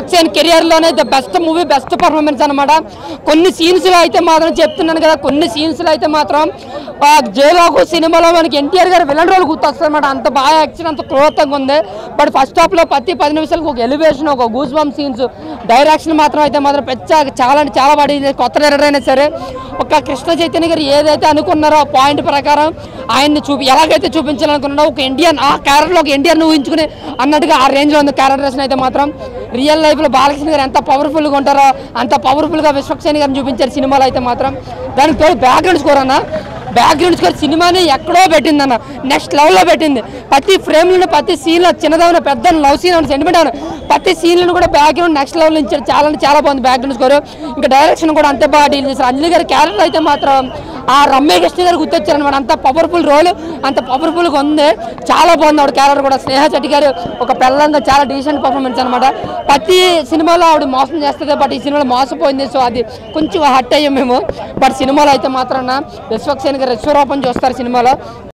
విశ్వక్సేన్ కెరియర్లోనే the best movie, best performance అనమాట. కొన్ని సీన్స్లో అయితే మాత్రం చెప్తున్నాను కదా, కొన్ని సీన్స్లో అయితే మాత్రం జయలాగు సినిమాలో మనకి ఎన్టీఆర్ గారు విలన్ రోల్ గుర్తొస్తుంది అనమాట. అంత బాగా యాక్షన్, అంత క్లోతంగా ఉంది. బట్ ఫస్ట్ హాఫ్లో ప్రతి 10 నిమిషాలకు ఒక ఎలివేషన్, ఒక గూస్ బంప్ సీన్స్, డైరెక్షన్ మాత్రం అయితే మాత్రం చాలా అంటే చాలా పడింది. కొత్త డైరెక్టర్ అయినా సరే ఒక కృష్ణ చైతన్య గారు ఏదైతే అనుకున్నారో ఆ పాయింట్ ప్రకారం ఆయన్ని ఎలాగైతే చూపించాలనుకున్నారో ఒక ఇండియన్, ఆ క్యారెక్టర్లో ఒక ఇండియన్ ఊహించుకుని అన్నట్టుగా ఆ రేంజ్లో ఉంది క్యారెక్టరేషన్ అయితే మాత్రం. రియల్ లైఫ్లో బాలకృష్ణ గారు ఎంత పవర్ఫుల్గా ఉంటారో అంత పవర్ఫుల్గా విశ్వక్సేన్ గారిని చూపించారు సినిమాలో అయితే మాత్రం. దానికి తోడు బ్యాక్గ్రౌండ్ స్కోర్ అన్న, బ్యాక్గ్రౌండ్ స్కోర్ సినిమాని ఎక్కడో పెట్టిందన్న, నెక్స్ట్ లెవెల్లో పెట్టింది. ప్రతి ఫ్రేమ్లను, ప్రతి సీన్లో చిన్నదైన పెద్ద లవ్ సీన్ అని సెంటిమెంట్ అవును, ప్రతి సీన్లను కూడా బ్యాక్గ్రౌండ్ నెక్స్ట్ లెవెల్ ఇచ్చారు. చాలా అంటే చాలా బాగుంది బ్యాక్గ్రౌండ్ స్కోర్. ఇంకా డైరెక్షన్ కూడా అంతే బాగా డీల్ చేశారు. అంజలి గారి క్యారెక్టర్ అయితే మాత్రం ఆ రమ్య కృష్ణ గారు గుర్తొచ్చారనమాట. అంత పవర్ఫుల్ రోల్, అంత పవర్ఫుల్గా ఉంది. చాలా బాగుంది ఆవిడ క్యారెక్టర్ కూడా. స్నేహ శెట్టి గారు ఒక పిల్లలంతా చాలా డీసెంట్ పర్ఫార్మెన్స్ అనమాట. ప్రతి సినిమాలో ఆవిడ మోసం చేస్తుంది, బట్ ఈ సినిమాలో మోసపోయింది. సో అది కొంచెం హట్ అయ్యాం మేము. బట్ సినిమాలో అయితే మాత్రం విశ్వక్సేన్ గారు విశ్వరూపం చూస్తారు సినిమాలో.